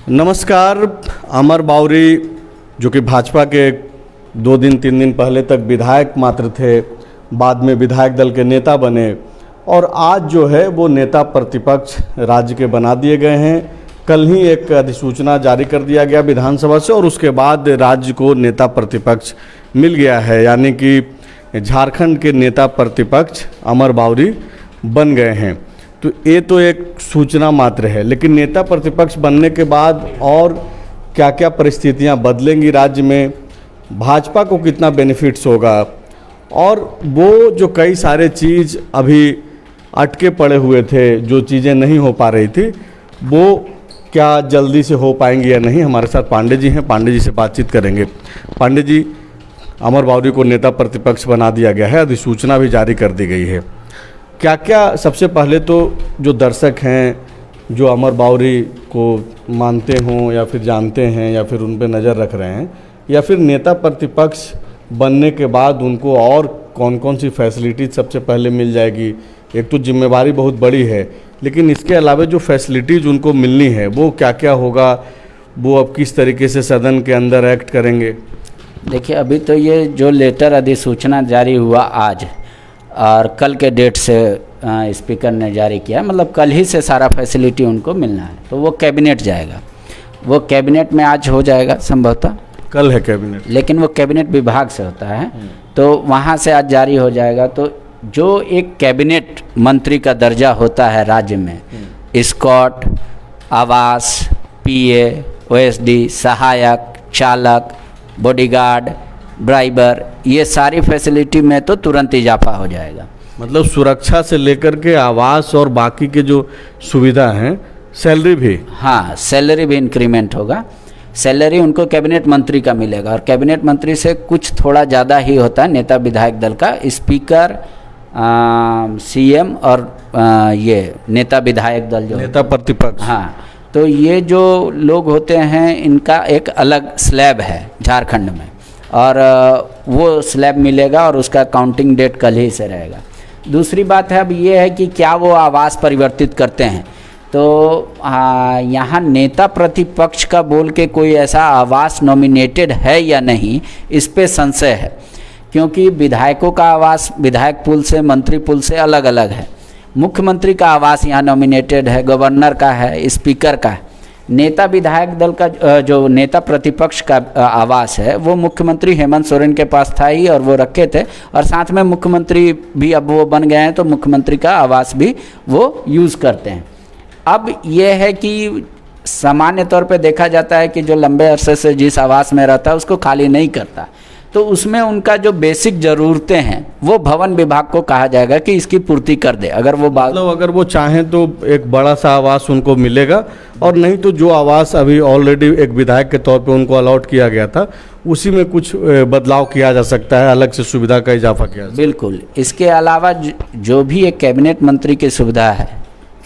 नमस्कार। अमर बावरी जो कि भाजपा के 2 दिन 3 दिन पहले तक विधायक मात्र थे, बाद में विधायक दल के नेता बने और आज जो है वो नेता प्रतिपक्ष राज्य के बना दिए गए हैं। कल ही एक अधिसूचना जारी कर दिया गया विधानसभा से और उसके बाद राज्य को नेता प्रतिपक्ष मिल गया है, यानी कि झारखंड के नेता प्रतिपक्ष अमर बावरी बन गए हैं। तो ये तो एक सूचना मात्र है, लेकिन नेता प्रतिपक्ष बनने के बाद और क्या क्या परिस्थितियां बदलेंगी राज्य में, भाजपा को कितना बेनिफिट्स होगा और वो जो कई सारे चीज़ अभी अटके पड़े हुए थे, जो चीज़ें नहीं हो पा रही थी, वो क्या जल्दी से हो पाएंगी या नहीं। हमारे साथ पांडे जी हैं, पांडे जी से बातचीत करेंगे। पांडे जी, अमर बावरी को नेता प्रतिपक्ष बना दिया गया है, अधिसूचना भी जारी कर दी गई है। क्या क्या, सबसे पहले तो जो दर्शक हैं जो अमर बावरी को मानते हों या फिर जानते हैं या फिर उन पर नज़र रख रहे हैं, या फिर नेता प्रतिपक्ष बनने के बाद उनको और कौन कौन सी फैसिलिटी सबसे पहले मिल जाएगी। एक तो जिम्मेवारी बहुत बड़ी है, लेकिन इसके अलावा जो फैसिलिटीज़ उनको मिलनी है वो क्या क्या होगा, वो अब किस तरीके से सदन के अंदर एक्ट करेंगे। देखिए, अभी तो ये जो लेटर अधिसूचना जारी हुआ आज और कल के डेट से स्पीकर ने जारी किया, मतलब कल ही से सारा फैसिलिटी उनको मिलना है। तो वो कैबिनेट जाएगा, वो कैबिनेट में आज हो जाएगा संभवतः। कल है कैबिनेट, लेकिन वो कैबिनेट विभाग से होता है, तो वहाँ से आज जारी हो जाएगा। तो जो एक कैबिनेट मंत्री का दर्जा होता है राज्य में, स्कॉट, आवास, पीए, ओएसडी, सहायक, चालक, बॉडीगार्ड, ड्राइवर, ये सारी फैसिलिटी में तो तुरंत इजाफा हो जाएगा। मतलब सुरक्षा से लेकर के आवास और बाकी के जो सुविधा हैं, सैलरी भी, हाँ, सैलरी भी इंक्रीमेंट होगा। सैलरी उनको कैबिनेट मंत्री का मिलेगा और कैबिनेट मंत्री से कुछ थोड़ा ज़्यादा ही होता है नेता विधायक दल का। स्पीकर, सीएम और ये नेता विधायक दल जो नेता प्रतिपक्ष, हाँ, तो ये जो लोग होते हैं इनका एक अलग स्लैब है झारखंड में और वो स्लैब मिलेगा और उसका काउंटिंग डेट कल ही से रहेगा। दूसरी बात है अब ये है कि क्या वो आवास परिवर्तित करते हैं। तो यहाँ नेता प्रतिपक्ष का बोल के कोई ऐसा आवास नॉमिनेटेड है या नहीं, इस पे संशय है, क्योंकि विधायकों का आवास विधायक पुल से, मंत्री पुल से अलग अलग है। मुख्यमंत्री का आवास यहाँ नॉमिनेटेड है, गवर्नर का है, स्पीकर का है। नेता विधायक दल का जो नेता प्रतिपक्ष का आवास है वो मुख्यमंत्री हेमंत सोरेन के पास था ही और वो रखे थे, और साथ में मुख्यमंत्री भी अब वो बन गए हैं तो मुख्यमंत्री का आवास भी वो यूज़ करते हैं। अब ये है कि सामान्य तौर पे देखा जाता है कि जो लंबे अरसे से जिस आवास में रहता है उसको खाली नहीं करता, तो उसमें उनका जो बेसिक ज़रूरतें हैं वो भवन विभाग को कहा जाएगा कि इसकी पूर्ति कर दे। अगर वो मतलब अगर वो चाहें तो एक बड़ा सा आवास उनको मिलेगा, और नहीं तो जो आवास अभी ऑलरेडी एक विधायक के तौर पे उनको अलॉट किया गया था उसी में कुछ बदलाव किया जा सकता है, अलग से सुविधा का इजाफा किया। बिल्कुल। इसके अलावा जो भी एक कैबिनेट मंत्री की सुविधा है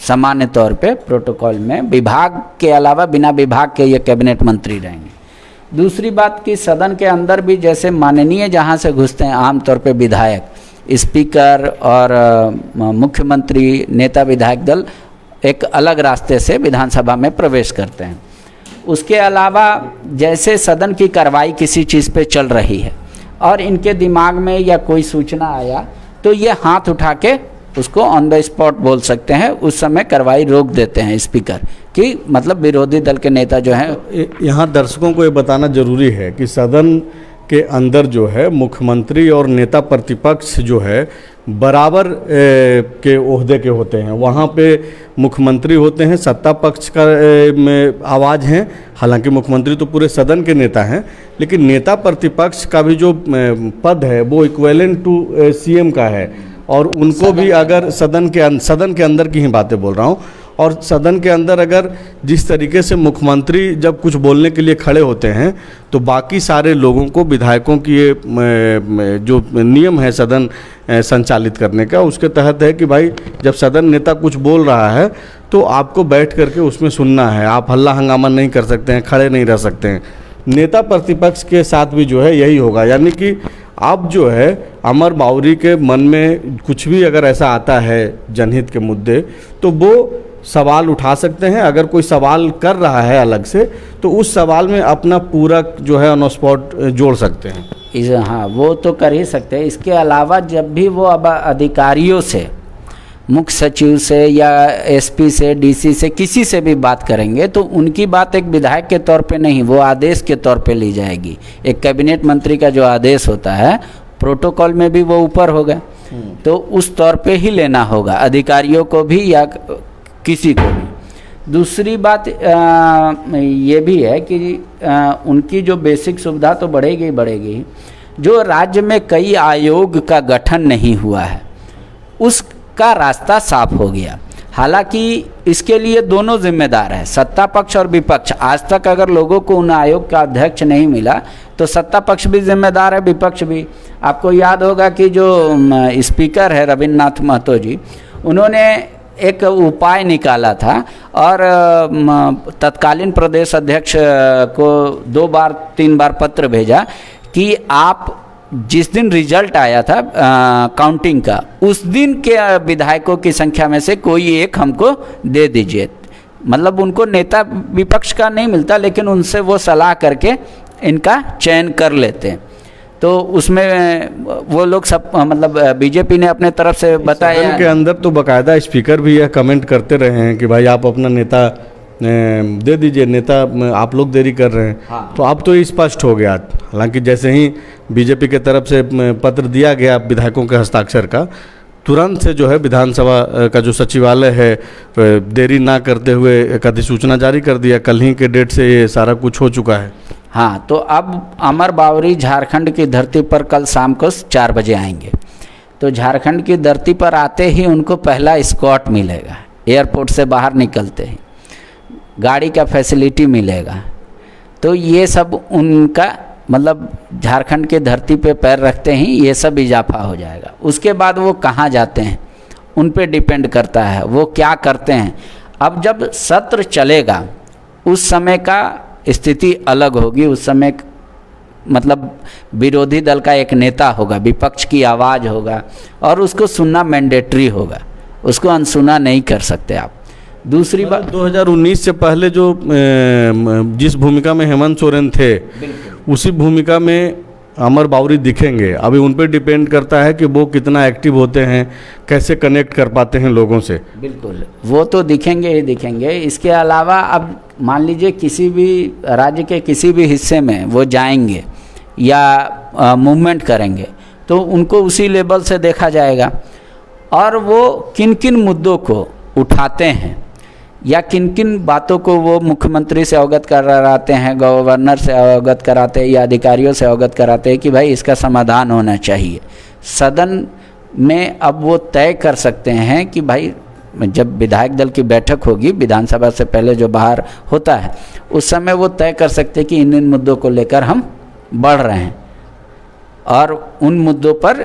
सामान्य तौर पे प्रोटोकॉल में, विभाग के अलावा बिना विभाग के ये कैबिनेट मंत्री रहेंगे। दूसरी बात कि सदन के अंदर भी जैसे माननीय जहाँ से घुसते हैं आमतौर पे विधायक, स्पीकर और मुख्यमंत्री, नेता विधायक दल एक अलग रास्ते से विधानसभा में प्रवेश करते हैं। उसके अलावा जैसे सदन की कार्रवाई किसी चीज़ पे चल रही है और इनके दिमाग में या कोई सूचना आया तो ये हाथ उठा के उसको ऑन द स्पॉट बोल सकते हैं, उस समय कार्रवाई रोक देते हैं स्पीकर कि मतलब विरोधी दल के नेता जो हैं। यहाँ दर्शकों को ये बताना जरूरी है कि सदन के अंदर जो है मुख्यमंत्री और नेता प्रतिपक्ष जो है बराबर के ओहदे के होते हैं। वहाँ पे मुख्यमंत्री होते हैं, सत्ता पक्ष का में आवाज़ हैं, हालांकि मुख्यमंत्री तो पूरे सदन के नेता हैं, लेकिन नेता प्रतिपक्ष का भी जो पद है वो इक्विवेलेंट टू सीएम का है। और उनको भी अगर सदन के अंदर की ही बातें बोल रहा हूँ, और सदन के अंदर अगर जिस तरीके से मुख्यमंत्री जब कुछ बोलने के लिए खड़े होते हैं तो बाकी सारे लोगों को, विधायकों की ये जो नियम है सदन संचालित करने का, उसके तहत है कि भाई जब सदन नेता कुछ बोल रहा है तो आपको बैठ करके उसमें सुनना है, आप हल्ला हंगामा नहीं कर सकते हैं, खड़े नहीं रह सकते हैं। नेता प्रतिपक्ष के साथ भी जो है यही होगा, यानी कि अब जो है अमर बावरी के मन में कुछ भी अगर ऐसा आता है जनहित के मुद्दे, तो वो सवाल उठा सकते हैं। अगर कोई सवाल कर रहा है अलग से तो उस सवाल में अपना पूरक जो है ऑन स्पॉट जोड़ सकते हैं। हाँ, वो तो कर ही सकते हैं। इसके अलावा जब भी वो अब अधिकारियों से, मुख्य सचिव से या एसपी से, डीसी से, किसी से भी बात करेंगे तो उनकी बात एक विधायक के तौर पे नहीं, वो आदेश के तौर पे ली जाएगी। एक कैबिनेट मंत्री का जो आदेश होता है, प्रोटोकॉल में भी वो ऊपर होगा, तो उस तौर पे ही लेना होगा अधिकारियों को भी या किसी को भी। दूसरी बात ये भी है कि उनकी जो बेसिक सुविधा तो बढ़ेगी बढ़ेगी, जो राज्य में कई आयोग का गठन नहीं हुआ है उसका रास्ता साफ हो गया। हालांकि इसके लिए दोनों जिम्मेदार हैं, सत्ता पक्ष और विपक्ष। आज तक अगर लोगों को उन आयोग का अध्यक्ष नहीं मिला तो सत्ता पक्ष भी जिम्मेदार है, विपक्ष भी। आपको याद होगा कि जो स्पीकर है रविन्द्रनाथ महतो जी, उन्होंने एक उपाय निकाला था और तत्कालीन प्रदेश अध्यक्ष को 2 बार 3 बार पत्र भेजा कि आप जिस दिन रिजल्ट आया था काउंटिंग का, उस दिन के विधायकों की संख्या में से कोई एक हमको दे दीजिए। मतलब उनको नेता विपक्ष का नहीं मिलता, लेकिन उनसे वो सलाह करके इनका चयन कर लेते हैं। तो उसमें वो लोग सब मतलब बीजेपी ने अपने तरफ से बताया। सदन के अंदर तो बाकायदा स्पीकर भी यह कमेंट करते रहे हैं कि भाई आप अपना नेता दे दीजिए, नेता आप लोग देरी कर रहे हैं। हाँ। तो अब तो ये स्पष्ट हो गया। हालांकि जैसे ही बीजेपी के तरफ से पत्र दिया गया विधायकों के हस्ताक्षर का, तुरंत से जो है विधानसभा का जो सचिवालय है देरी ना करते हुए एक अधिसूचना जारी कर दिया। कल ही के डेट से ये सारा कुछ हो चुका है। हाँ, तो अब अमर बावरी झारखंड की धरती पर कल शाम को 4 बजे आएंगे। तो झारखंड की धरती पर आते ही उनको पहला एस्कॉर्ट मिलेगा, एयरपोर्ट से बाहर निकलते ही गाड़ी का फैसिलिटी मिलेगा। तो ये सब उनका मतलब झारखंड के धरती पे पैर रखते ही ये सब इजाफा हो जाएगा। उसके बाद वो कहाँ जाते हैं उन पे डिपेंड करता है, वो क्या करते हैं। अब जब सत्र चलेगा उस समय का स्थिति अलग होगी। उस समय मतलब विरोधी दल का एक नेता होगा, विपक्ष की आवाज़ होगा और उसको सुनना मैंडेटरी होगा, उसको अनसुना नहीं कर सकते आप। दूसरी बात, 2019 से पहले जो जिस भूमिका में हेमंत सोरेन थे उसी भूमिका में अमर बावरी दिखेंगे। अभी उन पर डिपेंड करता है कि वो कितना एक्टिव होते हैं, कैसे कनेक्ट कर पाते हैं लोगों से। बिल्कुल, वो तो दिखेंगे ही दिखेंगे। इसके अलावा अब मान लीजिए किसी भी राज्य के किसी भी हिस्से में वो जाएंगे या मूवमेंट करेंगे तो उनको उसी लेवल से देखा जाएगा और वो किन किन मुद्दों को उठाते हैं या किन किन बातों को वो मुख्यमंत्री से अवगत कराते हैं, गवर्नर से अवगत कराते हैं या अधिकारियों से अवगत कराते हैं कि भाई इसका समाधान होना चाहिए। सदन में अब वो तय कर सकते हैं कि भाई जब विधायक दल की बैठक होगी विधानसभा से पहले जो बाहर होता है, उस समय वो तय कर सकते हैं कि इन मुद्दों को लेकर हम बढ़ रहे हैं और उन मुद्दों पर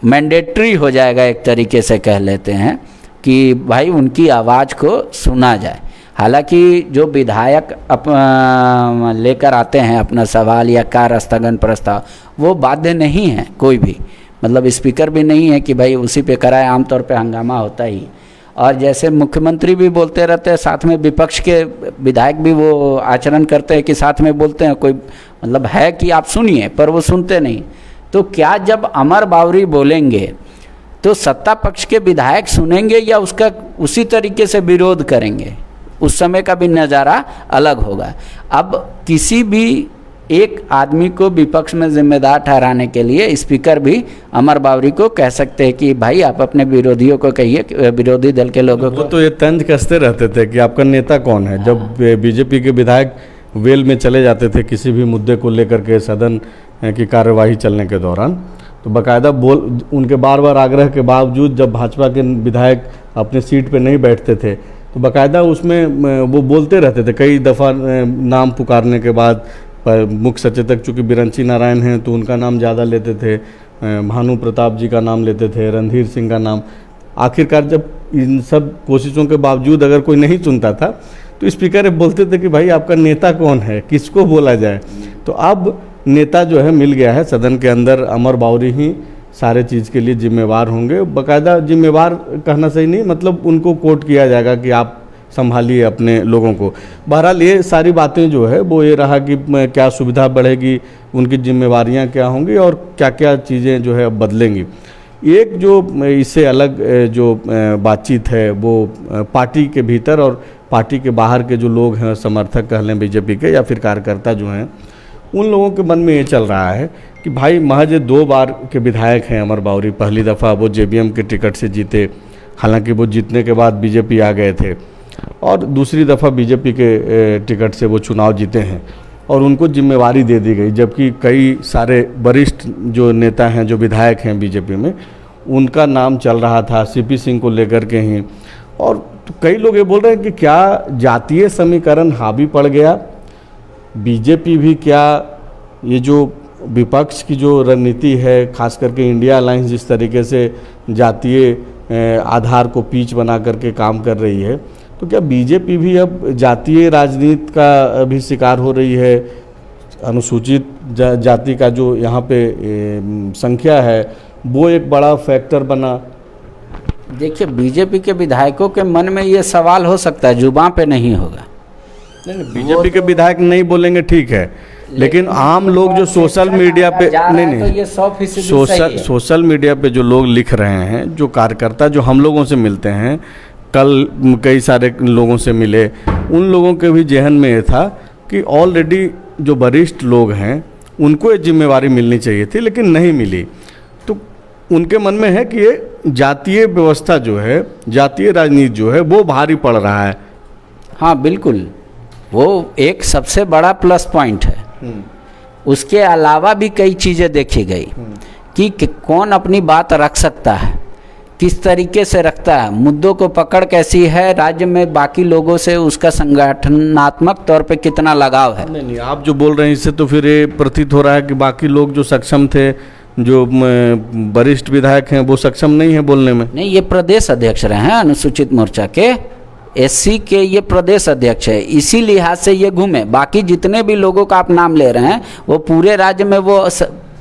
मैंडेटरी हो जाएगा, एक तरीके से कह लेते हैं कि भाई उनकी आवाज़ को सुना जाए। हालांकि जो विधायक लेकर आते हैं अपना सवाल या कार्य स्थगन प्रस्ताव, वो बाध्य नहीं है कोई भी, मतलब स्पीकर भी नहीं है कि भाई उसी पे कराए। आमतौर पे हंगामा होता ही, और जैसे मुख्यमंत्री भी बोलते रहते हैं, साथ में विपक्ष के विधायक भी वो आचरण करते हैं कि साथ में बोलते हैं, कोई मतलब है कि आप सुनिए, पर वो सुनते नहीं। तो क्या जब अमर बावरी बोलेंगे तो सत्ता पक्ष के विधायक सुनेंगे या उसका उसी तरीके से विरोध करेंगे? उस समय का भी नज़ारा अलग होगा। अब किसी भी एक आदमी को विपक्ष में जिम्मेदार ठहराने के लिए स्पीकर भी अमर बावरी को कह सकते हैं कि भाई आप अपने विरोधियों को कहिए, विरोधी दल के लोगों को। तो ये तंज कसते रहते थे कि आपका नेता कौन है। जब बीजेपी के विधायक वेल में चले जाते थे किसी भी मुद्दे को लेकर के सदन की कार्यवाही चलने के दौरान, तो बाकायदा उनके बार बार आग्रह के बावजूद जब भाजपा के विधायक अपने सीट पे नहीं बैठते थे तो बाकायदा उसमें वो बोलते रहते थे। कई दफ़ा नाम पुकारने के बाद मुख्य सचेतक चूँकि बिरंची नारायण हैं तो उनका नाम ज़्यादा लेते थे, भानु प्रताप जी का नाम लेते थे, रणधीर सिंह का नाम। आखिरकार जब इन सब कोशिशों के बावजूद अगर कोई नहीं सुनता था तो स्पीकर बोलते थे कि भाई आपका नेता कौन है, किसको बोला जाए। तो अब नेता जो है मिल गया है सदन के अंदर, अमर बावरी ही सारे चीज़ के लिए जिम्मेवार होंगे। बाकायदा जिम्मेवार कहना सही नहीं, मतलब उनको कोट किया जाएगा कि आप संभालिए अपने लोगों को। बहरहाल ये सारी बातें जो है वो ये रहा कि क्या सुविधा बढ़ेगी, उनकी जिम्मेवारियां क्या होंगी और क्या क्या चीज़ें जो है अब बदलेंगी। एक जो इससे अलग जो बातचीत है वो पार्टी के भीतर और पार्टी के बाहर के जो लोग हैं, समर्थक कह लें बीजेपी के या फिर कार्यकर्ता जो हैं, उन लोगों के मन में ये चल रहा है कि भाई महज 2 बार के विधायक हैं अमर बावरी। पहली दफ़ा वो जेबीएम के टिकट से जीते, हालांकि वो जीतने के बाद बीजेपी आ गए थे, और दूसरी दफ़ा बीजेपी के टिकट से वो चुनाव जीते हैं और उनको जिम्मेवारी दे दी गई। जबकि कई सारे वरिष्ठ जो नेता हैं, जो विधायक हैं बीजेपी में, उनका नाम चल रहा था सीपी सिंह को लेकर के ही। और तो कई लोग ये बोल रहे हैं कि क्या जातीय समीकरण हावी पड़ गया, बीजेपी भी क्या ये जो विपक्ष की जो रणनीति है, खास करके इंडिया अलायंस जिस तरीके से जातीय आधार को पीच बना करके काम कर रही है, तो क्या बीजेपी भी अब जातीय राजनीति का भी शिकार हो रही है? अनुसूचित जाति का जो यहाँ पे संख्या है वो एक बड़ा फैक्टर बना। देखिए, बीजेपी के विधायकों के मन में ये सवाल हो सकता है, जुबान पे नहीं होगा। नहीं, बीजेपी के विधायक नहीं बोलेंगे, ठीक है, लेकिन आम लोग जो सोशल मीडिया पे नहीं, तो ये 100% सोशल मीडिया पे जो लोग लिख रहे हैं, जो कार्यकर्ता जो हम लोगों से मिलते हैं, कल कई सारे लोगों से मिले, उन लोगों के भी जहन में ये था कि ऑलरेडी जो वरिष्ठ लोग हैं उनको ये जिम्मेवारी मिलनी चाहिए थी, लेकिन नहीं मिली। तो उनके मन में है कि ये जातीय व्यवस्था जो है, जातीय राजनीति जो है वो भारी पड़ रहा है। हाँ बिल्कुल, वो एक सबसे बड़ा प्लस पॉइंट है। उसके अलावा भी कई चीज़ें देखी गई कि कौन अपनी बात रख सकता है, किस तरीके से रखता है, मुद्दों को पकड़ कैसी है, राज्य में बाकी लोगों से उसका संगठनात्मक तौर पे कितना लगाव है। नहीं, आप जो बोल रहे हैं इससे तो फिर ये प्रतीत हो रहा है कि बाकी लोग जो सक्षम थे, जो वरिष्ठ विधायक हैं, वो सक्षम नहीं है बोलने में। नहीं, ये प्रदेश अध्यक्ष रहे हैं अनुसूचित मोर्चा के, एससी के ये प्रदेश अध्यक्ष है, इसी लिहाज से ये घूमे। बाकी जितने भी लोगों का आप नाम ले रहे हैं वो पूरे राज्य में वो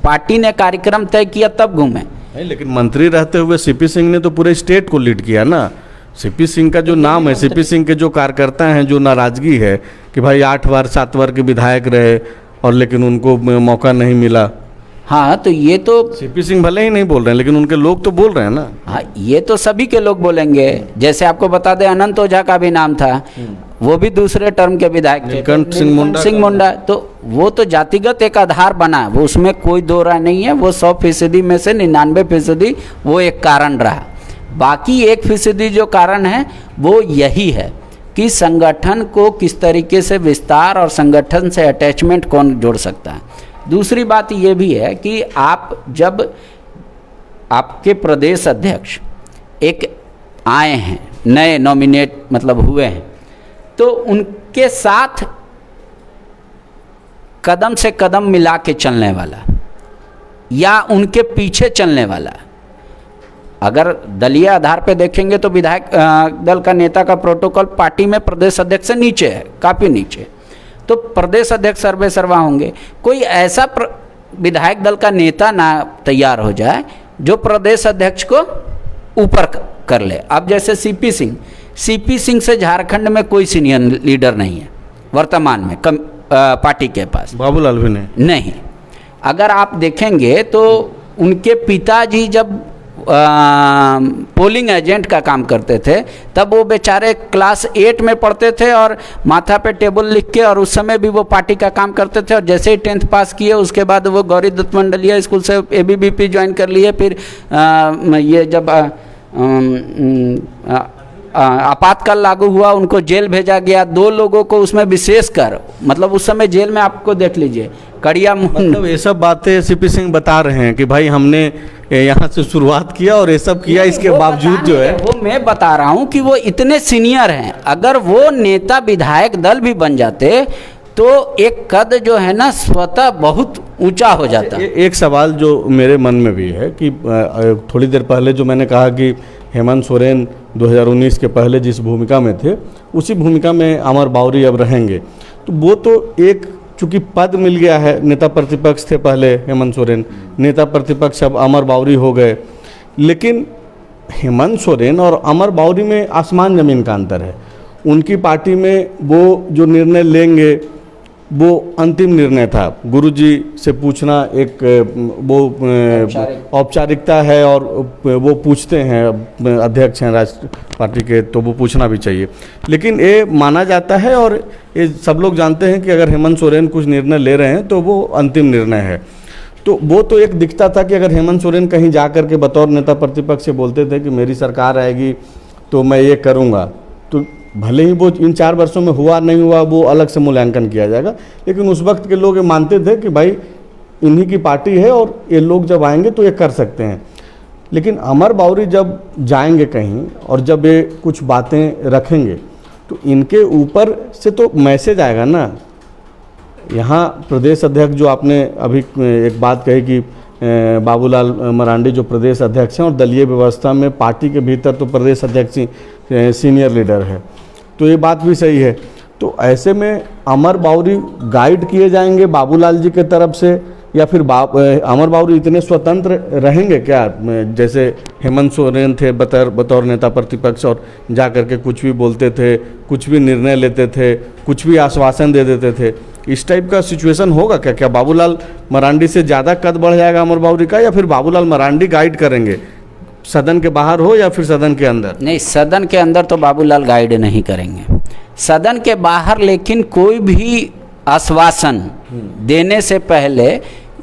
पार्टी ने कार्यक्रम तय किया तब घूमे। नहीं, लेकिन मंत्री रहते हुए सीपी सिंह ने तो पूरे स्टेट को लीड किया ना। सीपी सिंह का जो नाम है, सीपी सिंह के जो कार्यकर्ता हैं, जो नाराजगी है कि भाई 8 बार 7 बार के विधायक रहे और लेकिन उनको मौका नहीं मिला। हाँ, तो ये तो सीपी सिंह भले ही नहीं बोल रहे हैं, लेकिन उनके लोग तो बोल रहे हैं ना। हाँ, ये तो सभी के लोग बोलेंगे। जैसे आपको बता दें, अनंत ओझा का भी नाम था, वो भी दूसरे टर्म के विधायक थे, नीलकंठ सिंह मुंडा। तो वो तो जातिगत एक आधार बना, वो उसमें कोई दो राय नहीं है। वो 100% में से 99% वो एक कारण रहा। बाकी 1% जो कारण है वो यही है कि संगठन को किस तरीके से विस्तार और संगठन से अटैचमेंट कौन जोड़ सकता है। दूसरी बात ये भी है कि आप जब आपके प्रदेश अध्यक्ष एक आए हैं, नए नॉमिनेट मतलब हुए हैं, तो उनके साथ कदम से कदम मिला के चलने वाला या उनके पीछे चलने वाला, अगर दलीय आधार पे देखेंगे तो विधायक दल का नेता का प्रोटोकॉल पार्टी में प्रदेश अध्यक्ष से नीचे है, काफ़ी नीचे। तो प्रदेश अध्यक्ष सर्वे सर्वा होंगे। कोई ऐसा विधायक दल का नेता ना तैयार हो जाए जो प्रदेश अध्यक्ष को ऊपर कर ले। अब जैसे सीपी सिंह से झारखंड में कोई सीनियर लीडर नहीं है वर्तमान में पार्टी के पास। बाबूलाल भी नहीं। अगर आप देखेंगे तो उनके पिताजी जब पोलिंग एजेंट का काम करते थे तब वो बेचारे क्लास 8 में पढ़ते थे और माथा पे टेबल लिख के, और उस समय भी वो पार्टी का काम करते थे। और जैसे ही 10th पास किए उसके बाद वो गौरी दत्त मंडलिया स्कूल से ABVP ज्वाइन कर लिए। फिर ये जब आपातकाल लागू हुआ उनको जेल भेजा गया। 2 लोगों को उसमें विशेषकर, मतलब उस समय जेल में आपको देख लीजिए कड़िया मतलब ये सब बातें सीपी सिंह बता रहे हैं कि भाई हमने यहाँ से शुरुआत किया और ये सब किया, इसके बावजूद जो है वो मैं बता रहा हूँ कि वो इतने सीनियर हैं। अगर वो नेता विधायक दल भी बन जाते तो एक कद जो है ना स्वतः बहुत ऊंचा हो जाता। एक सवाल जो मेरे मन में भी है कि थोड़ी देर पहले जो मैंने कहा कि हेमंत सोरेन 2019 के पहले जिस भूमिका में थे उसी भूमिका में अमर बावरी अब रहेंगे, तो वो तो एक चूँकि पद मिल गया है, नेता प्रतिपक्ष थे पहले हेमंत सोरेन, नेता प्रतिपक्ष अब अमर बाउरी हो गए, लेकिन हेमंत सोरेन और अमर बाउरी में आसमान ज़मीन का अंतर है। उनकी पार्टी में वो जो निर्णय लेंगे वो अंतिम निर्णय था, गुरुजी से पूछना एक वो औपचारिकता है और वो पूछते हैं, अध्यक्ष हैं राष्ट्रीय पार्टी के, तो वो पूछना भी चाहिए। लेकिन ये माना जाता है और ये सब लोग जानते हैं कि अगर हेमंत सोरेन कुछ निर्णय ले रहे हैं तो वो अंतिम निर्णय है। तो वो तो एक दिखता था कि अगर हेमंत सोरेन कहीं जा कर के बतौर नेता प्रतिपक्ष से बोलते थे कि मेरी सरकार आएगी तो मैं ये करूँगा, तो भले ही वो इन 4 वर्षों में हुआ नहीं हुआ वो अलग से मूल्यांकन किया जाएगा, लेकिन उस वक्त के लोग ये मानते थे कि भाई इन्हीं की पार्टी है और ये लोग जब आएंगे तो ये कर सकते हैं। लेकिन अमर बाउरी जब जाएंगे कहीं और जब ये कुछ बातें रखेंगे तो इनके ऊपर से तो मैसेज आएगा ना। यहाँ प्रदेश अध्यक्ष जो आपने अभी एक बात कही कि बाबूलाल मरांडी जो प्रदेश अध्यक्ष हैं और दलीय व्यवस्था में पार्टी के भीतर तो प्रदेश अध्यक्ष ही सीनियर लीडर है, तो ये बात भी सही है। तो ऐसे में अमर बाउरी गाइड किए जाएंगे बाबूलाल जी के तरफ से, या फिर अमर बाउरी इतने स्वतंत्र रहेंगे क्या जैसे हेमंत सोरेन थे बतौर नेता प्रतिपक्ष और जा कर के कुछ भी बोलते थे, कुछ भी निर्णय लेते थे, कुछ भी आश्वासन दे देते थे? इस टाइप का सिचुएशन होगा क्या? क्या बाबूलाल मरांडी से ज़्यादा कद बढ़ जाएगा अमर बाउरी का, या फिर बाबूलाल मरांडी गाइड करेंगे, सदन के बाहर हो या फिर सदन के अंदर? नहीं, सदन के अंदर तो बाबूलाल गाइड नहीं करेंगे, सदन के बाहर लेकिन कोई भी आश्वासन देने से पहले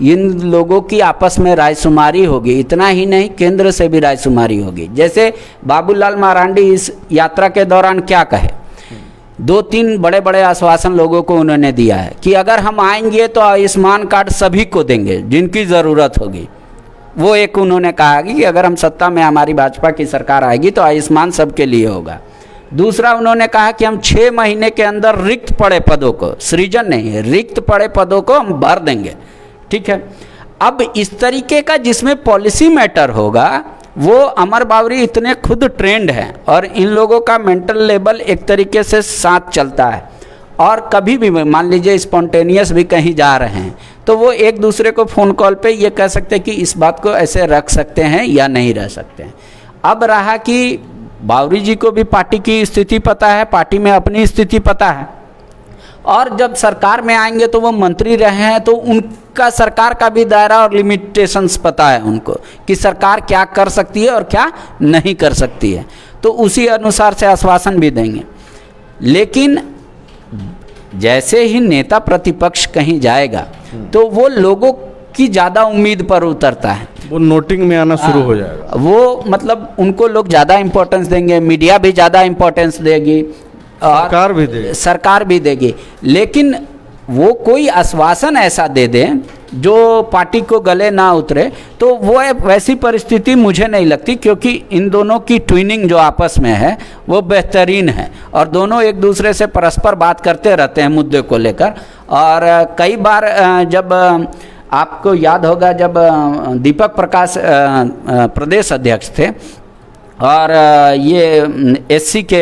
इन लोगों की आपस में रायशुमारी होगी। इतना ही नहीं, केंद्र से भी रायशुमारी होगी। जैसे बाबूलाल मरांडी इस यात्रा के दौरान क्या कहे, 2-3 बड़े बड़े आश्वासन लोगों को उन्होंने दिया है कि अगर हम आएंगे तो आयुष्मान कार्ड सभी को देंगे जिनकी ज़रूरत होगी। वो एक उन्होंने कहा कि अगर हम सत्ता में हमारी भाजपा की सरकार आएगी तो आयुष्मान सबके लिए होगा। दूसरा उन्होंने कहा कि हम 6 महीने के अंदर रिक्त पड़े पदों को, सृजन नहीं, रिक्त पड़े पदों को हम भर देंगे। ठीक है, अब इस तरीके का जिसमें पॉलिसी मैटर होगा वो अमर बाउरी इतने खुद ट्रेंड हैं और इन लोगों का मेंटल लेवल एक तरीके से साथ चलता है। और कभी भी मान लीजिए स्पॉन्टेनियस भी कहीं जा रहे हैं तो वो एक दूसरे को फ़ोन कॉल पे ये कह सकते हैं कि इस बात को ऐसे रख सकते हैं या नहीं रह सकते हैं। अब रहा कि बाउरी जी को भी पार्टी की स्थिति पता है, पार्टी में अपनी स्थिति पता है, और जब सरकार में आएंगे तो वो मंत्री रहे हैं तो उनका सरकार का भी दायरा और लिमिटेशंस पता है उनको कि सरकार क्या कर सकती है और क्या नहीं कर सकती है, तो उसी अनुसार से आश्वासन भी देंगे। लेकिन जैसे ही नेता प्रतिपक्ष कहीं जाएगा तो वो लोगों की ज़्यादा उम्मीद पर उतरता है, वो नोटिंग में आना शुरू हो जाएगा। वो मतलब उनको लोग ज़्यादा इम्पोर्टेंस देंगे, मीडिया भी ज़्यादा इम्पोर्टेंस देगी, सरकार भी देगी। लेकिन वो कोई आश्वासन ऐसा दे दें जो पार्टी को गले ना उतरे तो वो वैसी परिस्थिति मुझे नहीं लगती, क्योंकि इन दोनों की ट्विनिंग जो आपस में है वो बेहतरीन है और दोनों एक दूसरे से परस्पर बात करते रहते हैं मुद्दे को लेकर। और कई बार जब आपको याद होगा जब दीपक प्रकाश प्रदेश अध्यक्ष थे और ये एससी के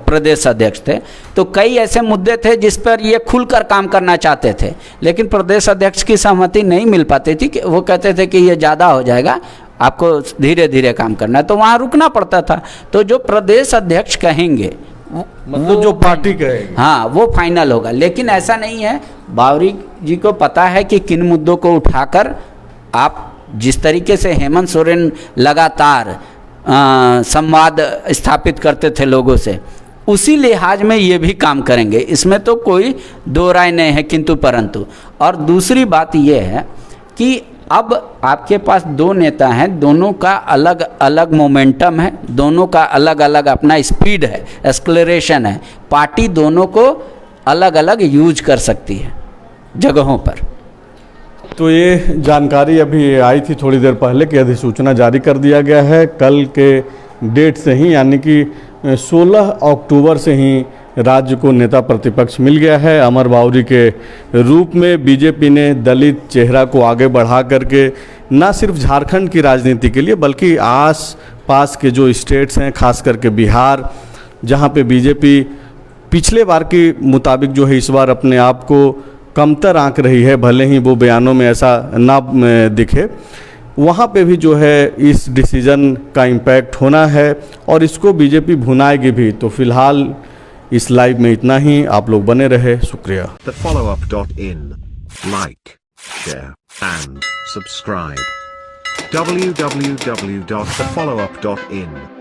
प्रदेश अध्यक्ष थे तो कई ऐसे मुद्दे थे जिस पर ये खुलकर काम करना चाहते थे, लेकिन प्रदेश अध्यक्ष की सहमति नहीं मिल पाती थी। कि वो कहते थे कि ये ज़्यादा हो जाएगा, आपको धीरे धीरे काम करना है, तो वहाँ रुकना पड़ता था। तो जो प्रदेश अध्यक्ष कहेंगे मतलब जो पार्टी कहेगी, हाँ, वो फाइनल होगा। लेकिन ऐसा नहीं है, बावरी जी को पता है कि किन मुद्दों को उठाकर आप जिस तरीके से हेमंत सोरेन लगातार संवाद स्थापित करते थे लोगों से, उसी लिहाज में ये भी काम करेंगे, इसमें तो कोई दो राय नहीं है किंतु परंतु। और दूसरी बात ये है कि अब आपके पास दो नेता हैं, दोनों का अलग अलग मोमेंटम है, दोनों का अलग अलग अपना स्पीड है, एक्सलेरेशन है। पार्टी दोनों को अलग अलग यूज कर सकती है जगहों पर। तो ये जानकारी अभी आई थी थोड़ी देर पहले कि अधिसूचना जारी कर दिया गया है। कल के डेट से ही यानी कि 16 अक्टूबर से ही राज्य को नेता प्रतिपक्ष मिल गया है। अमर बाउरी के रूप में बीजेपी ने दलित चेहरा को आगे बढ़ा करके न सिर्फ झारखंड की राजनीति के लिए बल्कि आस पास के जो स्टेट्स हैं, खास करके बिहार, जहां पे बीजेपी पिछले बार के मुताबिक जो है इस बार अपने आप को कमतर आंक रही है, भले ही वो बयानों में ऐसा ना दिखे, वहाँ पे भी जो है इस डिसीजन का इम्पैक्ट होना है और इसको बीजेपी भुनाएगी भी। तो फिलहाल इस लाइव में इतना ही, आप लोग बने रहे, शुक्रिया। thefollowup.in. Like, share, and subscribe. www.thefollowup.in